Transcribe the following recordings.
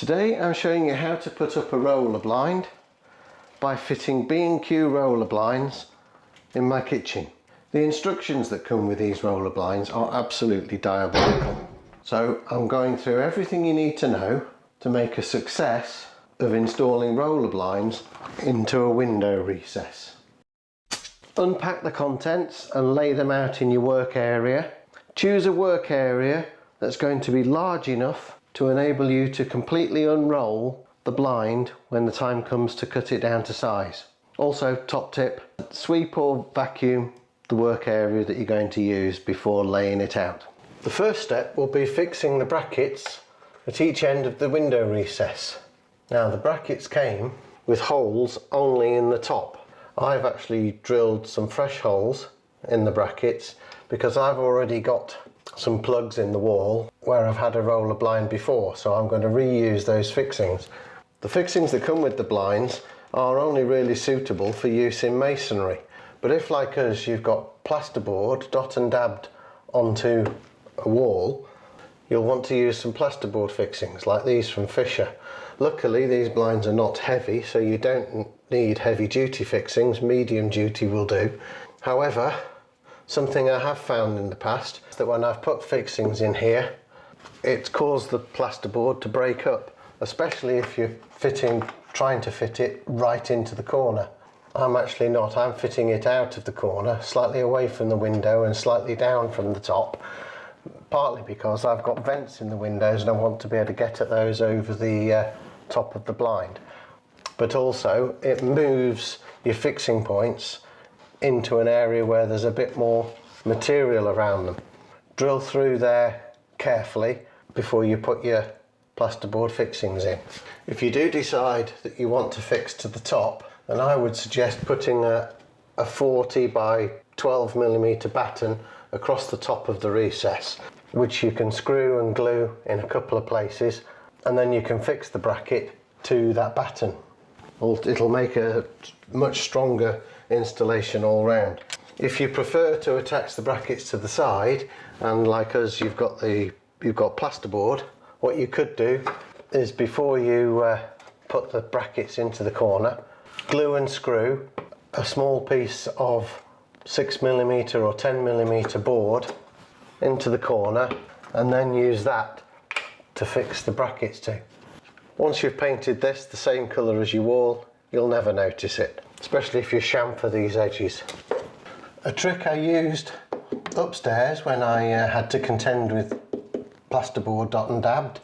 Today I'm showing you how to put up a roller blind by fitting B&Q roller blinds in my kitchen. The instructions that come with these roller blinds are absolutely diabolical. So I'm going through everything you need to know to make a success of installing roller blinds into a window recess. Unpack the contents and lay them out in your work area. Choose a work area that's going to be large enough to enable you to completely unroll the blind when the time comes to cut it down to size. Also, top tip, sweep or vacuum the work area that you're going to use before laying it out. The first step will be fixing the brackets at each end of the window recess. Now the brackets came with holes only in the top. I've actually drilled some fresh holes in the brackets because I've already got some plugs in the wall where I've had a roller blind before, so I'm going to reuse those fixings. The fixings that come with the blinds are only really suitable for use in masonry, but if, like us, you've got plasterboard dot and dabbed onto a wall, you'll want to use some plasterboard fixings like these from Fisher. Luckily these blinds are not heavy, so you don't need heavy duty fixings, medium duty will do. However, something I have found in the past is that when I've put fixings in here, it's caused the plasterboard to break up, especially if you're trying to fit it right into the corner. I'm actually not, I'm fitting it out of the corner, slightly away from the window and slightly down from the top, partly because I've got vents in the windows and I want to be able to get at those over the top of the blind. But also it moves your fixing points into an area where there's a bit more material around them. Drill through there carefully before you put your plasterboard fixings in. If you do decide that you want to fix to the top, then I would suggest putting a 40 by 12mm batten across the top of the recess, which you can screw and glue in a couple of places, and then you can fix the bracket to that batten. It'll make a much stronger installation all round. If you prefer to attach the brackets to the side, and like us you've got plasterboard, what you could do is before you put the brackets into the corner, glue and screw a small piece of 6mm or 10mm board into the corner and then use that to fix the brackets to. Once you've painted this the same colour as your wall, you'll never notice it, especially if you chamfer these edges. A trick I used upstairs when I had to contend with plasterboard dot and dabbed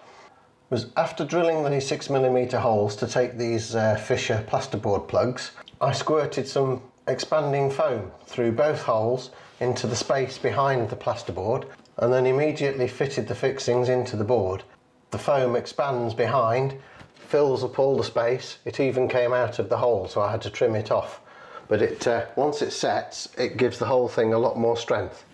was, after drilling the 6mm holes to take these Fisher plasterboard plugs, I squirted some expanding foam through both holes into the space behind the plasterboard and then immediately fitted the fixings into the board. The foam expands behind, fills up all the space. It even came out of the hole, so I had to trim it off. But once it sets, it gives the whole thing a lot more strength.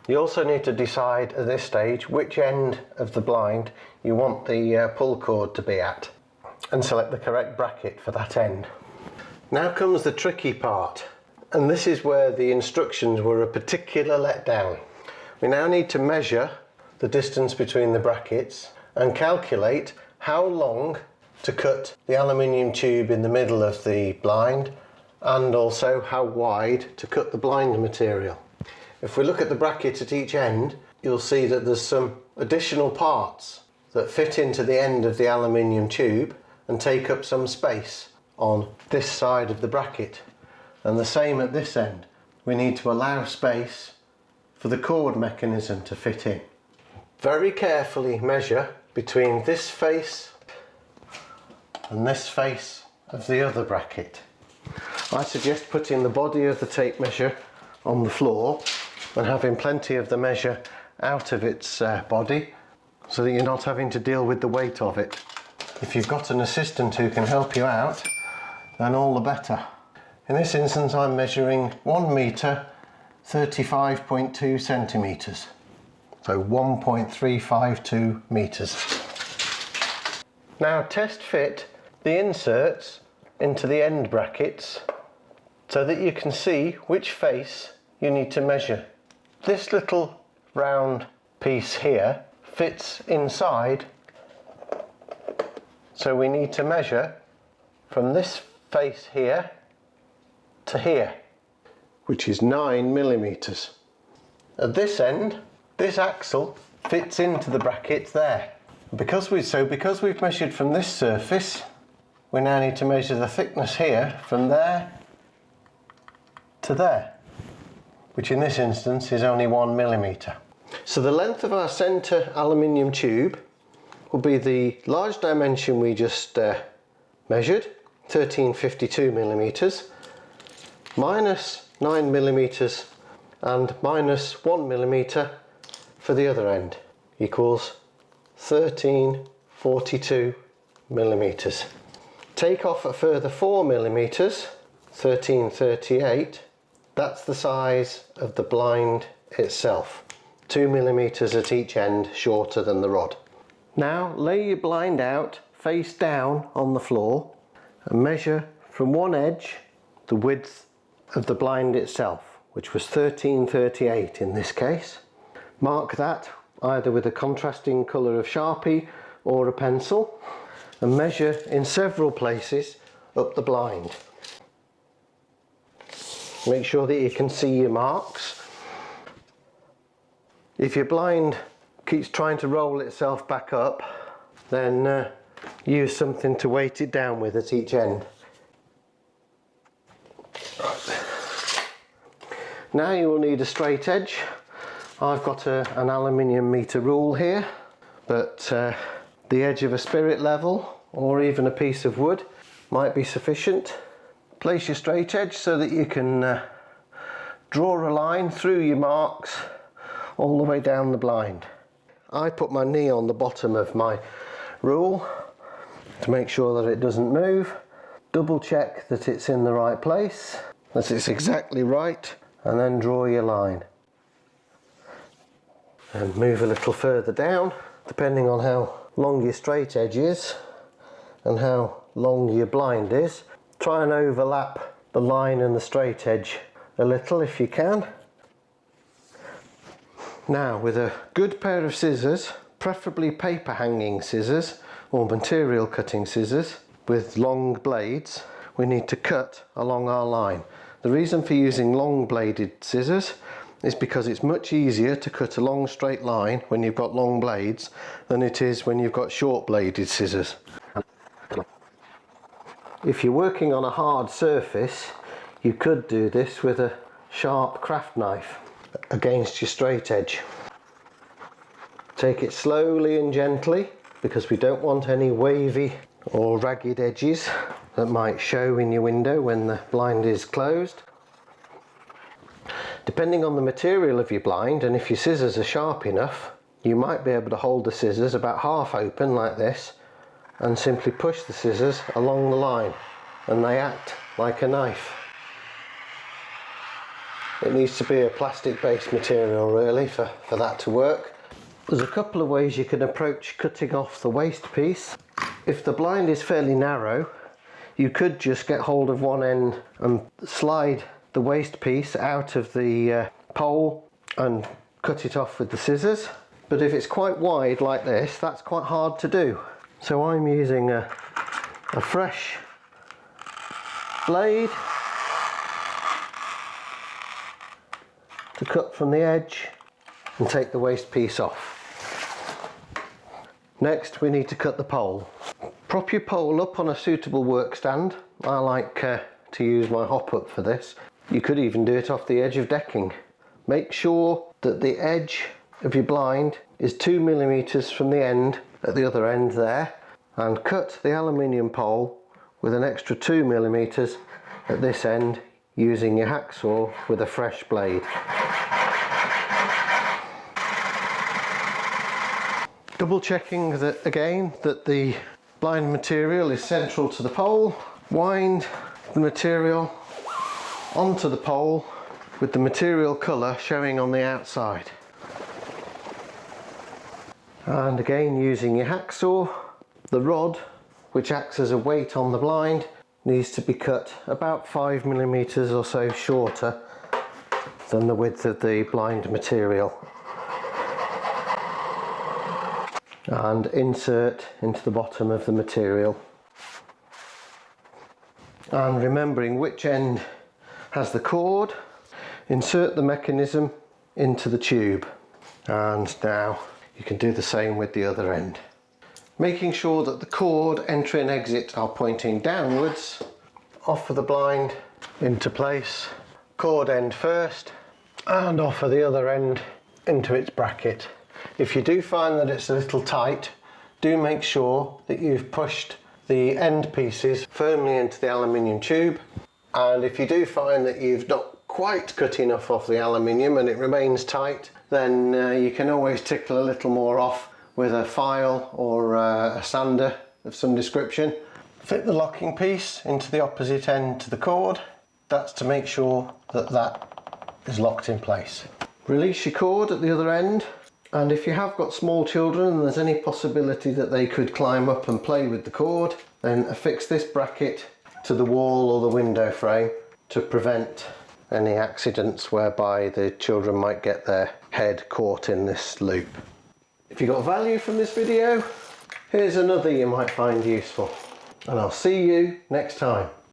You also need to decide at this stage which end of the blind you want the pull cord to be at and select the correct bracket for that end. Now comes the tricky part, and this is where the instructions were a particular letdown. We now need to measure the distance between the brackets and calculate how long to cut the aluminium tube in the middle of the blind, and also how wide to cut the blind material. If we look at the bracket at each end, you'll see that there's some additional parts that fit into the end of the aluminium tube and take up some space on this side of the bracket, and the same at this end. We need to allow space for the cord mechanism to fit in. Very carefully measure between this face and this face of the other bracket. I suggest putting the body of the tape measure on the floor and having plenty of the measure out of its body so that you're not having to deal with the weight of it. If you've got an assistant who can help you out, then all the better. In this instance I'm measuring 1 metre 35.2 centimetres, so 1.352 metres. Now test fit the inserts into the end brackets so that you can see which face you need to measure. This little round piece here fits inside So we need to measure from this face here to here, which is 9 millimeters. At this end, this axle fits into the brackets there. Because we've measured from this surface, we now need to measure the thickness here from there to there, which in this instance is only 1 millimeter. So the length of our centre aluminium tube will be the large dimension we just measured, 1352 millimeters, minus 9 millimeters and minus 1 millimeter for the other end, equals 1342 millimeters. Take off a further 4 millimeters, 1338. That's the size of the blind itself, 2 millimeters at each end shorter than the rod. Now lay your blind out face down on the floor and measure from one edge the width of the blind itself, which was 1338 in this case. Mark that either with a contrasting colour of Sharpie or a pencil and measure in several places up the blind. Make sure that you can see your marks. If your blind keeps trying to roll itself back up, then use something to weight it down with at each end. Now you will need a straight edge. I've got an aluminium meter rule here, but the edge of a spirit level or even a piece of wood might be sufficient. Place your straight edge so that you can draw a line through your marks all the way down the blind. I put my knee on the bottom of my rule to make sure that it doesn't move. Double check that it's in the right place, that it's exactly right, and then draw your line. And move a little further down, depending on how long your straight edge is and how long your blind is. Try and overlap the line and the straight edge a little if you can. Now with a good pair of scissors, preferably paper hanging scissors or material cutting scissors with long blades, we need to cut along our line. The reason for using long bladed scissors is because it's much easier to cut a long straight line when you've got long blades than it is when you've got short bladed scissors. If you're working on a hard surface, you could do this with a sharp craft knife against your straight edge. Take it slowly and gently because we don't want any wavy or ragged edges that might show in your window when the blind is closed. Depending on the material of your blind and if your scissors are sharp enough, you might be able to hold the scissors about half open like this and simply push the scissors along the line and they act like a knife. It needs to be a plastic based material really for that to work. There's a couple of ways you can approach cutting off the waste piece. If the blind is fairly narrow, you could just get hold of one end and slide the waste piece out of the pole and cut it off with the scissors. But if it's quite wide like this, that's quite hard to do. So I'm using a fresh blade to cut from the edge and take the waste piece off. Next we need to cut the pole. Prop your pole up on a suitable work stand. I like to use my hop up for this. You could even do it off the edge of decking. Make sure that the edge of your blind is 2 millimeters from the end at the other end there, and cut the aluminium pole with an extra 2 millimeters at this end using your hacksaw with a fresh blade. Double checking that again that the blind material is central to the pole. Wind the material onto the pole with the material colour showing on the outside. And again using your hacksaw, the rod which acts as a weight on the blind needs to be cut about 5 millimeters or so shorter than the width of the blind material. and insert into the bottom of the material. And remembering which end has the cord, insert the mechanism into the tube. And now you can do the same with the other end. Making sure that the cord entry and exit are pointing downwards, offer the blind into place, cord end first, and offer the other end into its bracket. If you do find that it's a little tight, do make sure that you've pushed the end pieces firmly into the aluminium tube. And if you do find that you've not quite cut enough off the aluminium and it remains tight, then you can always tickle a little more off with a file or a sander of some description. Fit the locking piece into the opposite end to the cord. That's to make sure that that is locked in place. Release your cord at the other end, and if you have got small children and there's any possibility that they could climb up and play with the cord, then affix this bracket to the wall or the window frame to prevent any accidents whereby the children might get their head caught in this loop. If you got value from this video, here's another you might find useful, and I'll see you next time.